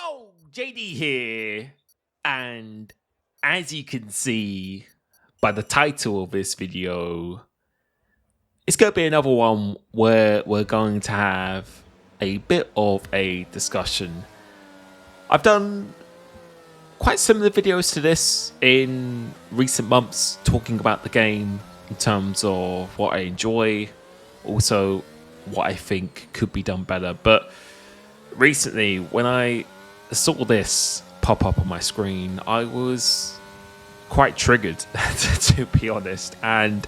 Yo, JD here. And as you can see by the title of this video, it's going to be another one where we're going to have a bit of a discussion. I've done quite similar videos to this in recent months, talking about the game in terms of what I enjoy, also what I think could be done better. But recently, when I saw this pop up on my screen, I was quite triggered, to be honest. And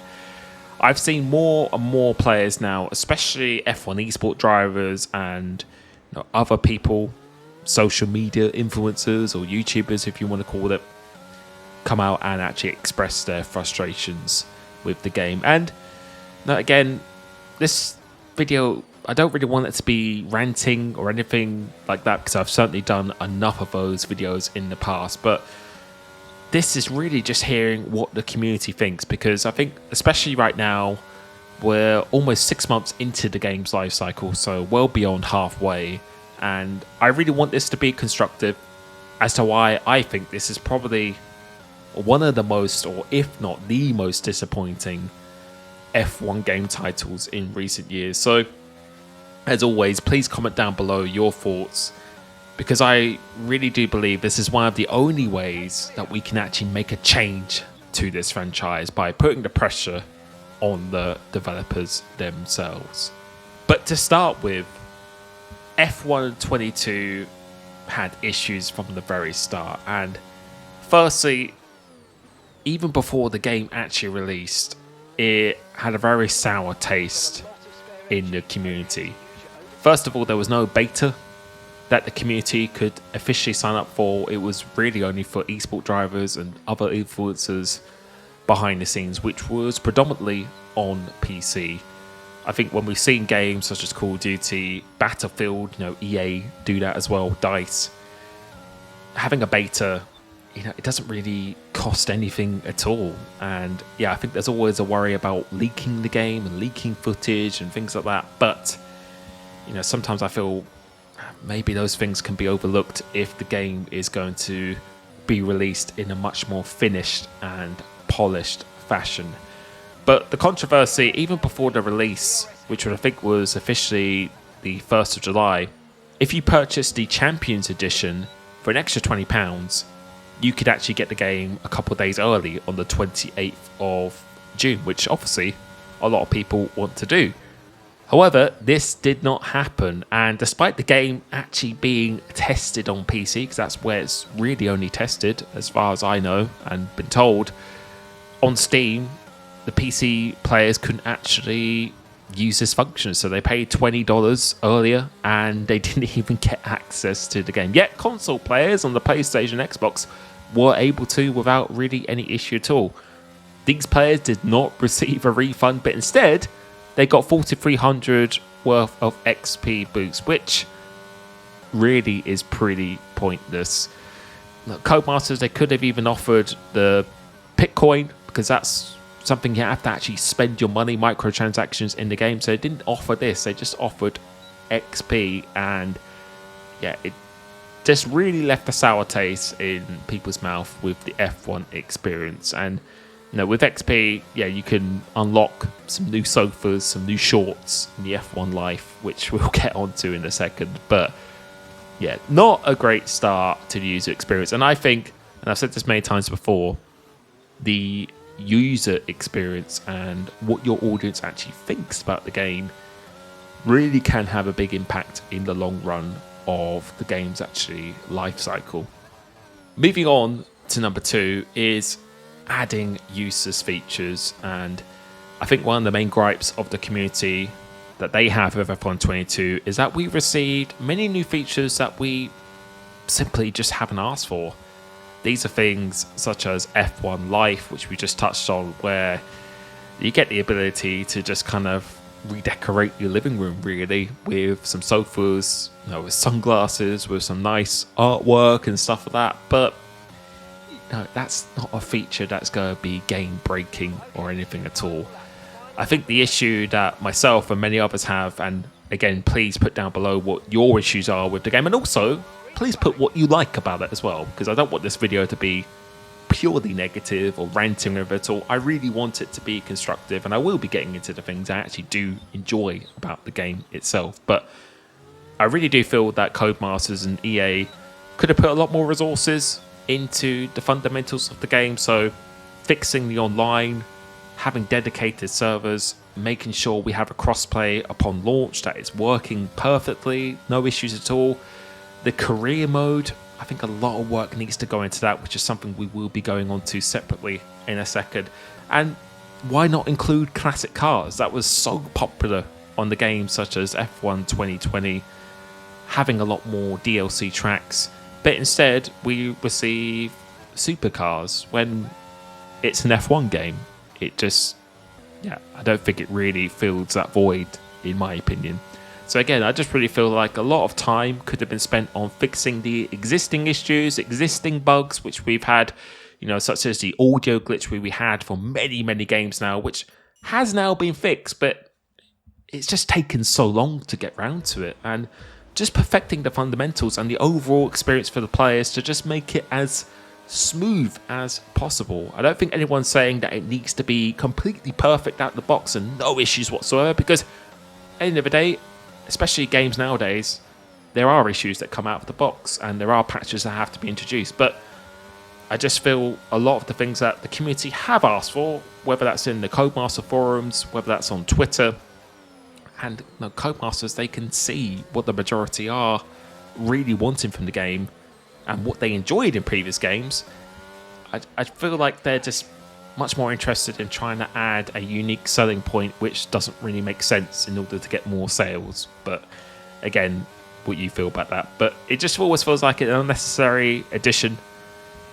I've seen more and more players now, especially F1 esport drivers and other people, social media influencers or YouTubers, if you want to call it, come out and actually express their frustrations with the game. And now, again, this video, I don't really want it to be ranting or anything like that, because I've certainly done enough of those videos in the past. But this is really just hearing what the community thinks, because I think, especially right now, we're almost 6 months into the game's life cycle, so well beyond halfway. And I really want this to be constructive as to why I think this is probably one of the most, or if not the most disappointing F1 game titles in recent years. So, as always, please comment down below your thoughts, because I really do believe this is one of the only ways that we can actually make a change to this franchise, by putting the pressure on the developers themselves. But to start with, F1 22 had issues from the very start. And firstly, even before the game actually released, it had a very sour taste in the community. First of all, there was no beta that the community could officially sign up for. It was really only for esport drivers and other influencers behind the scenes, which was predominantly on PC. I think when we've seen games such as Call of Duty, Battlefield, EA do that as well, DICE, having a beta, it doesn't really cost anything at all. And yeah, I think there's always a worry about leaking the game and leaking footage and things like that. But sometimes I feel maybe those things can be overlooked if the game is going to be released in a much more finished and polished fashion. But the controversy, even before the release, which I think was officially the 1st of July, if you purchased the Champions Edition for an extra £20, you could actually get the game a couple of days early on the 28th of June, which obviously a lot of people want to do. However, this did not happen, and despite the game actually being tested on PC, because that's where it's really only tested, as far as I know and been told, on Steam, the PC players couldn't actually use this function. So they paid $20 earlier and they didn't even get access to the game. Yet console players on the PlayStation, Xbox were able to without really any issue at all. These players did not receive a refund, but instead they got 4,300 worth of XP boosts, which really is pretty pointless. Look, Codemasters, they could have even offered the Bitcoin, because that's something you have to actually spend your money, microtransactions in the game. So they didn't offer this, they just offered XP. And yeah, it just really left a sour taste in people's mouth with the F1 experience. And with XP, yeah, you can unlock some new sofas, some new shorts in the F1 life, which we'll get onto in a second. But yeah, not a great start to the user experience. And I think, and I've said this many times before, the user experience and what your audience actually thinks about the game really can have a big impact in the long run of the game's actually life cycle. Moving on to number 2 is adding useless features. And I think one of the main gripes of the community that they have with F1 22 is that we received many new features that we simply just haven't asked for. These are things such as F1 Life, which we just touched on, where you get the ability to just kind of redecorate your living room, really, with some sofas, with sunglasses, with some nice artwork and stuff like that. But that's not a feature that's going to be game breaking or anything at all. I think the issue that myself and many others have, and again, please put down below what your issues are with the game, and also please put what you like about it as well, because I don't want this video to be purely negative or ranting over it all. I really want it to be constructive, and I will be getting into the things I actually do enjoy about the game itself. But I really do feel that Codemasters and EA could have put a lot more resources into the fundamentals of the game. So fixing the online, having dedicated servers, making sure we have a crossplay upon launch, that it's working perfectly, no issues at all. The career mode, I think a lot of work needs to go into that, which is something we will be going on to separately in a second. And why not include classic cars? That was so popular on the games such as F1 2020, having a lot more DLC tracks. But instead, we receive supercars when it's an F1 game. It just, I don't think it really fills that void, in my opinion. So again, I just really feel like a lot of time could have been spent on fixing the existing issues, existing bugs, which we've had, such as the audio glitch we had for many, many games now, which has now been fixed, but it's just taken so long to get round to it. And just perfecting the fundamentals and the overall experience for the players to just make it as smooth as possible. I don't think anyone's saying that it needs to be completely perfect out the box and no issues whatsoever, because at the end of the day, especially games nowadays, there are issues that come out of the box and there are patches that have to be introduced. But I just feel a lot of the things that the community have asked for, whether that's in the Codemaster forums, whether that's on Twitter, and Codemasters, they can see what the majority are really wanting from the game and what they enjoyed in previous games. I feel like they're just much more interested in trying to add a unique selling point, which doesn't really make sense in order to get more sales. But again, what you feel about that. But it just always feels like an unnecessary addition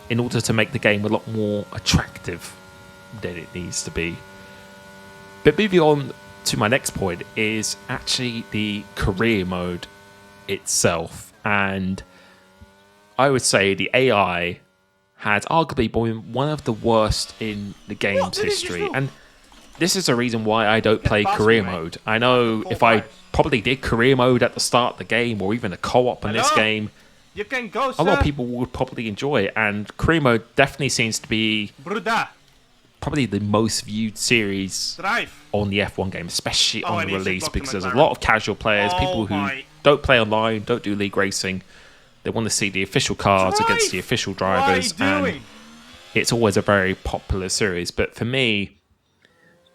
in order to make the game a lot more attractive than it needs to be. But moving on to my next point is actually the career mode itself. And I would say the AI had arguably been one of the worst in the game's history. And this is the reason why I don't play career mode. I know if I probably did career mode at the start of the game, or even a co-op in this game, you can go, a lot of people would probably enjoy it. And career mode definitely seems to be probably the most viewed series on the F1 game, especially on the release, because there's a lot of casual players, people who don't play online, don't do league racing. They want to see the official cars against the official drivers, and it's always a very popular series. But for me,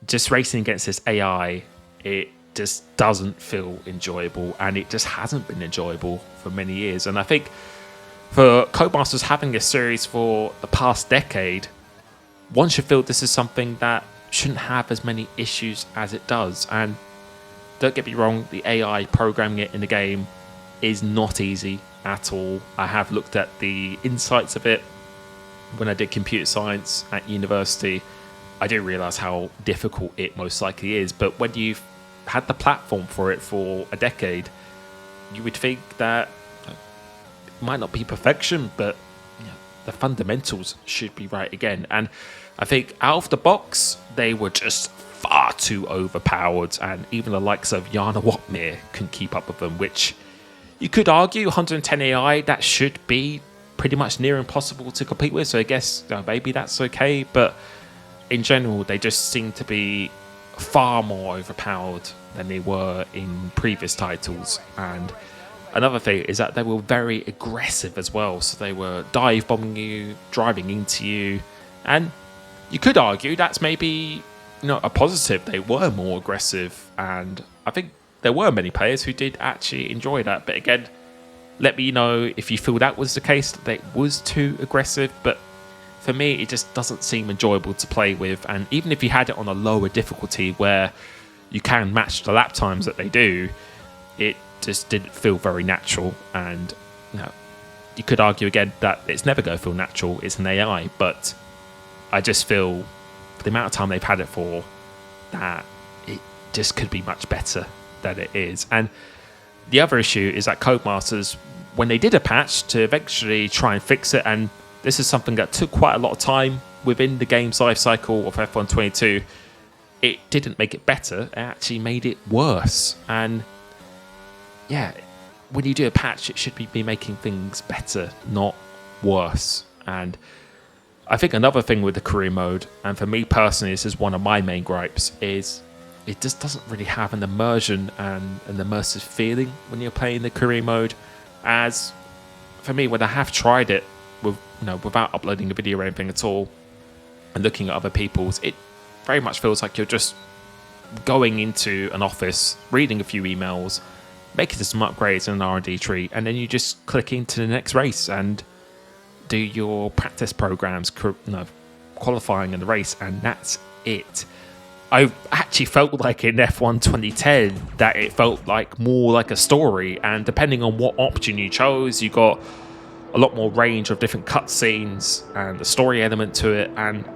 just racing against this AI, it just doesn't feel enjoyable, and it just hasn't been enjoyable for many years. And I think for Codemasters having this series for the past decade, one should feel this is something that shouldn't have as many issues as it does. And don't get me wrong, the AI programming it in the game is not easy at all. I have looked at the insights of it when I did computer science at university. I didn't realize how difficult it most likely is, but when you've had the platform for it for a decade, you would think that it might not be perfection, but the fundamentals should be right again. And I think out of the box, they were just far too overpowered, and even the likes of Yana Watmir couldn't keep up with them, which you could argue 110 AI, that should be pretty much near impossible to compete with. So I guess maybe that's okay. But in general, they just seem to be far more overpowered than they were in previous titles. And another thing is that they were very aggressive as well. So they were dive bombing you, driving into you. And you could argue that's maybe a positive. They were more aggressive. And I think there were many players who did actually enjoy that. But again, let me know if you feel that was the case, that it was too aggressive. But for me, it just doesn't seem enjoyable to play with. And even if you had it on a lower difficulty where you can match the lap times that they do, it just didn't feel very natural. And you could argue again that it's never going to feel natural. It's an AI. But I just feel for the amount of time they've had it for, that it just could be much better than it is. And the other issue is that Codemasters, when they did a patch to eventually try and fix it, and this is something that took quite a lot of time within the game's life cycle of F1 22, it didn't make it better, it actually made it worse. And when you do a patch, it should be making things better, not worse. And I think another thing with the career mode, and for me personally, this is one of my main gripes, is it just doesn't really have an immersion and an immersive feeling when you're playing the career mode. As for me, when I have tried it without uploading a video or anything at all, and looking at other people's, it very much feels like you're just going into an office, reading a few emails, making some upgrades in an R&D tree, and then you just click into the next race and do your practice programs, qualifying in the race, and that's it. I actually felt like in F1 2010 that it felt like more like a story, and depending on what option you chose, you got a lot more range of different cutscenes and the story element to it, and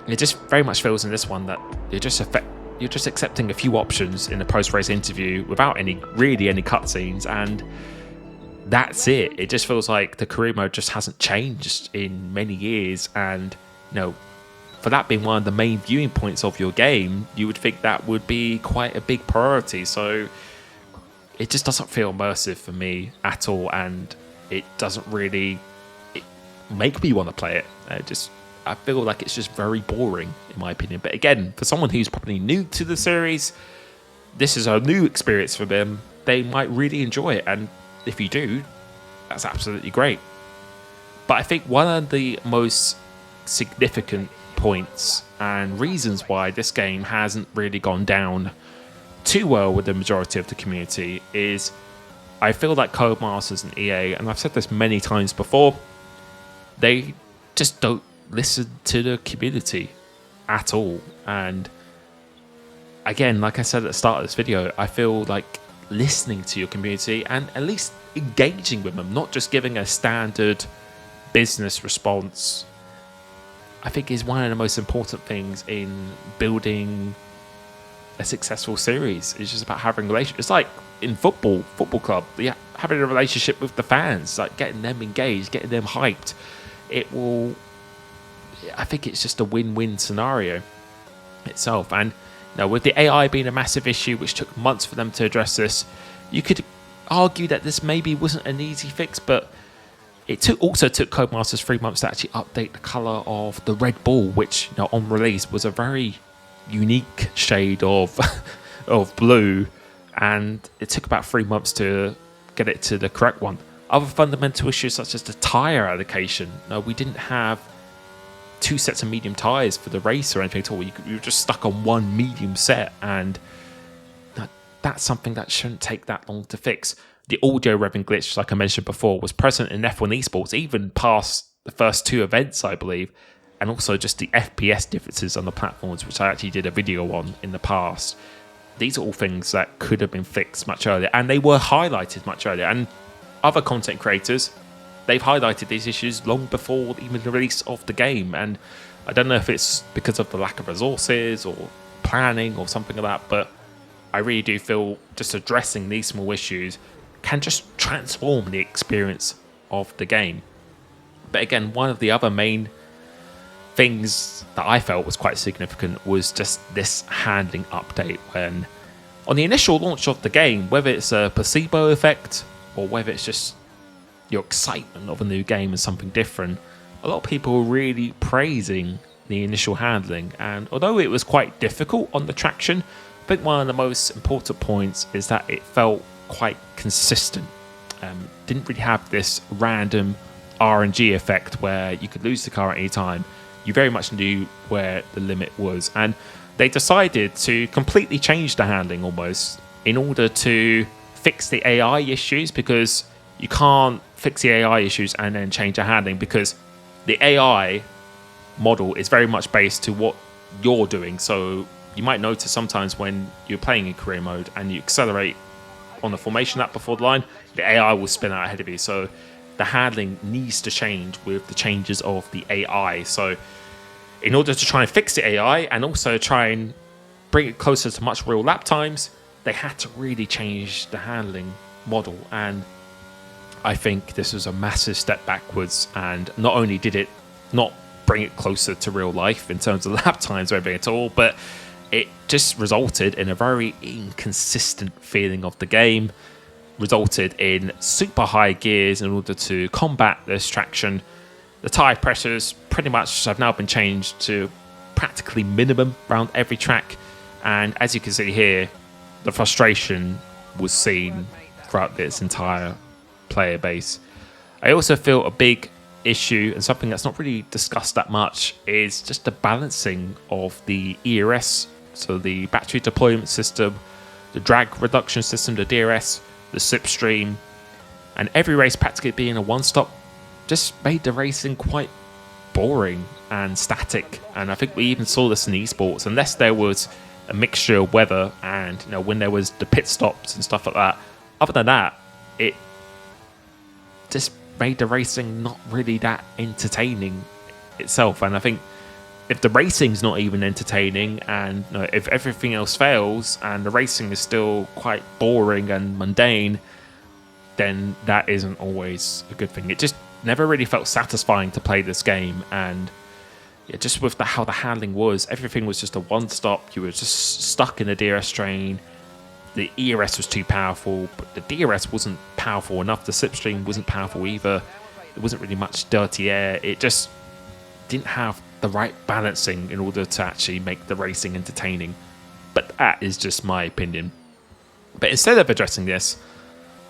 it just very much feels in this one that you're just accepting a few options in a post-race interview without any cutscenes, and that's it. It just feels like the career mode just hasn't changed in many years, and for that being one of the main viewing points of your game, you would think that would be quite a big priority. So it just doesn't feel immersive for me at all, and it doesn't really make me want to play it. I feel like it's just very boring, in my opinion. But again, for someone who's probably new to the series, this is a new experience for them. They might really enjoy it, and if you do, that's absolutely great. But I think one of the most significant points and reasons why this game hasn't really gone down too well with the majority of the community is I feel like Codemasters and EA, and I've said this many times before, they just don't listen to the community at all. And again, like I said at the start of this video, I feel like listening to your community and at least engaging with them, not just giving a standard business response, I think is one of the most important things in building a successful series. It's just about having relationships. It's like in football club, having a relationship with the fans, like getting them engaged, getting them hyped. I think it's just a win-win scenario itself. And with the AI being a massive issue, which took months for them to address this, you could argue that this maybe wasn't an easy fix, but it also took Codemasters 3 months to actually update the color of the Red Bull, which on release was a very unique shade of of blue, and it took about 3 months to get it to the correct one. Other fundamental issues such as the tire allocation. We didn't have 2 sets of medium tires for the race or anything at all. You were just stuck on one medium set, and that's something that shouldn't take that long to fix. The audio revving glitch, like I mentioned before, was present in F1 esports, even past the first 2 events, I believe, and also just the FPS differences on the platforms, which I actually did a video on in the past. These are all things that could have been fixed much earlier, and they were highlighted much earlier. And other content creators, they've highlighted these issues long before even the release of the game. And I don't know if it's because of the lack of resources or planning or something like that, but I really do feel just addressing these small issues can just transform the experience of the game. But again, one of the other main things that I felt was quite significant was just this handling update, when on the initial launch of the game, whether it's a placebo effect or whether it's just your excitement of a new game and something different, a lot of people were really praising the initial handling. And although it was quite difficult on the traction, I think one of the most important points is that it felt quite consistent. Didn't really have this random RNG effect where you could lose the car at any time. You very much knew where the limit was, and they decided to completely change the handling almost in order to fix the AI issues, because you can't fix the AI issues and then change the handling, because the AI model is very much based to what you're doing. So you might notice sometimes when you're playing in career mode and you accelerate on the formation lap before the line, the AI will spin out ahead of you. So the handling needs to change with the changes of the AI. So in order to try and fix the AI and also try and bring it closer to much real lap times, they had to really change the handling model. And I think this was a massive step backwards, and not only did it not bring it closer to real life in terms of lap times or anything at all, but it just resulted in a very inconsistent feeling of the game. resulted in super high gears in order to combat this traction. The tyre pressures pretty much have now been changed to practically minimum around every track, and as you can see here, the frustration was seen throughout this entire player base. I also feel a big issue, and something that's not really discussed that much, is just the balancing of the ERS, so the battery deployment system, the drag reduction system, the DRS, the slipstream, and every race practically being a one-stop just made the racing quite boring and static. And I think we even saw this in esports, unless there was a mixture of weather and when there was the pit stops and stuff like that. Other than that, it just made the racing not really that entertaining itself. And I think if the racing's not even entertaining, and if everything else fails and the racing is still quite boring and mundane, then that isn't always a good thing. It just never really felt satisfying to play this game, and just with how the handling was, everything was just a one-stop. You were just stuck in a DRS train. The ERS was too powerful, but the DRS wasn't powerful enough. The slipstream wasn't powerful either. There wasn't really much dirty air. It just didn't have the right balancing in order to actually make the racing entertaining. But that is just my opinion. But instead of addressing this,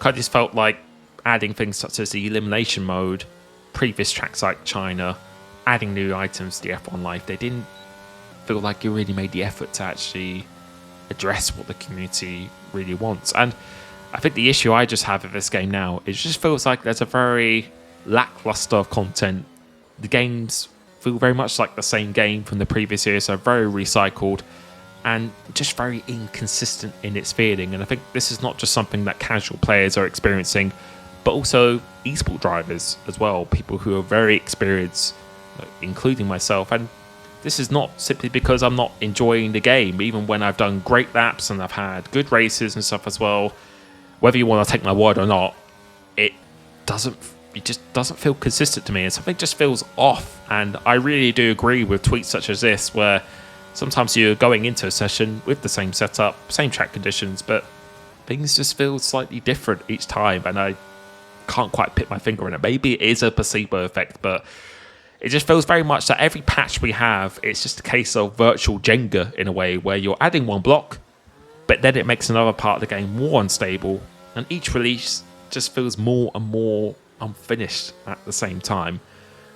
I just felt like adding things such as the elimination mode, previous tracks like China, adding new items to the F1 Life, they didn't feel like you really made the effort to actually address what the community really wants. And I think the issue I just have with this game now, it just feels like there's a very lackluster of content. The games feel very much like the same game from the previous year, so very recycled and just very inconsistent in its feeling. And I think this is not just something that casual players are experiencing, but also esport drivers as well, people who are very experienced, including myself. And this is not simply because I'm not enjoying the game, even when I've done great laps and I've had good races and stuff as well. Whether you want to take my word or not, it just doesn't feel consistent to me, and something just feels off. And I really do agree with tweets such as this, where sometimes you're going into a session with the same setup, same track conditions, but things just feel slightly different each time, and I can't quite put my finger on it. Maybe it is a placebo effect, but it just feels very much that every patch we have, it's just a case of virtual Jenga in a way, where you're adding one block, but then it makes another part of the game more unstable, and each release just feels more and more unfinished at the same time.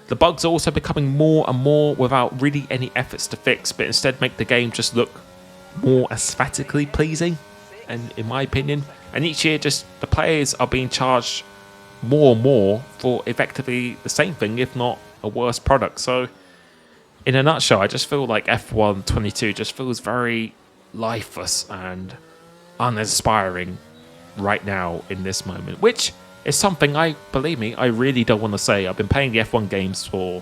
The bugs are also becoming more and more without really any efforts to fix, but instead make the game just look more aesthetically pleasing, and in my opinion. And each year, just the players are being charged more and more for effectively the same thing, if not a worse product. So in a nutshell, I just feel like F1 22 just feels very lifeless and uninspiring right now in this moment, which is something believe me, I really don't want to say. I've been playing the F1 games for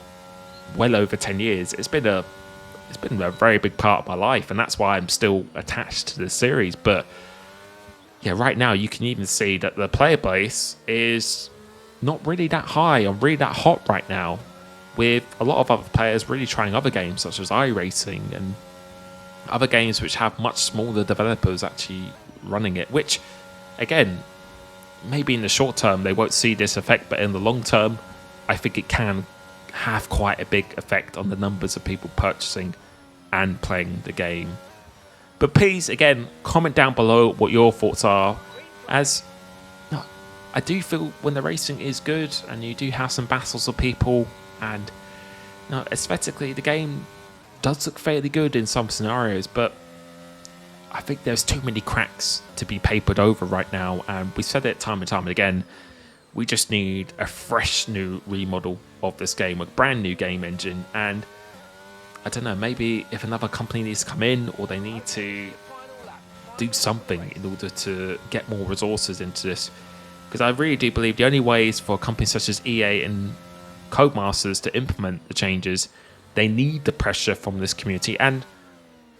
well over 10 years. It's been a very big part of my life, and that's why I'm still attached to this series. But yeah, right now you can even see that the player base is not really that high or really that hot right now, with a lot of other players really trying other games such as iRacing and other games which have much smaller developers actually running it, which again, maybe in the short term they won't see this effect, but in the long term I think it can have quite a big effect on the numbers of people purchasing and playing the game. But please, again, comment down below what your thoughts are, as I do feel when the racing is good and you do have some battles of people, and aesthetically the game does look fairly good in some scenarios, but I think there's too many cracks to be papered over right now, and we said it time and time again. We just need a fresh new remodel of this game, a brand new game engine. And I don't know, maybe if another company needs to come in, or they need to do something in order to get more resources into this, because I really do believe the only ways for companies such as EA and Codemasters to implement the changes, they need the pressure from this community and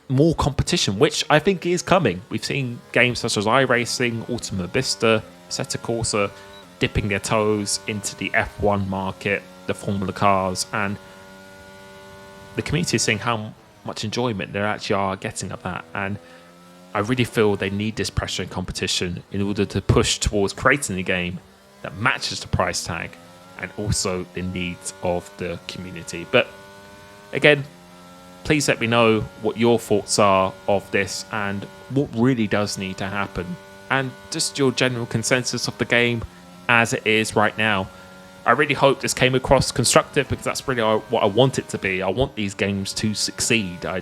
more competition, which I think is coming. We've seen games such as iRacing, Ultima Vista, Assetto Corsa dipping their toes into the F1 market, the Formula cars, and the community is seeing how much enjoyment they actually are getting of that. And I really feel they need this pressure and competition in order to push towards creating a game that matches the price tag and also the needs of the community. But again, please let me know what your thoughts are of this and what really does need to happen, and just your general consensus of the game as it is right now. I really hope this came across constructive, because that's really what I want it to be. I want these games to succeed. I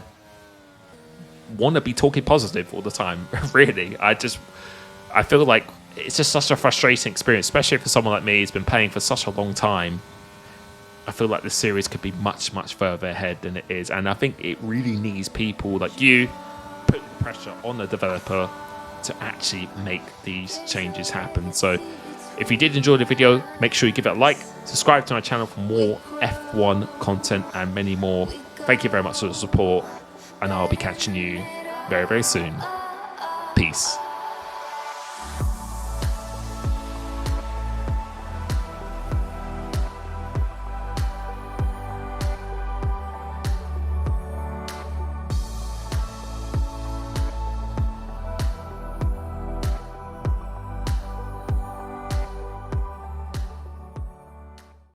want to be talking positive all the time, really. I feel like it's just such a frustrating experience, especially for someone like me who's been playing for such a long time. I feel like the series could be much, much further ahead than it is. And I think it really needs people like you putting pressure on the developer to actually make these changes happen. So if you did enjoy the video, make sure you give it a like, subscribe to my channel for more F1 content and many more. Thank you very much for the support, and I'll be catching you very, very soon. Peace.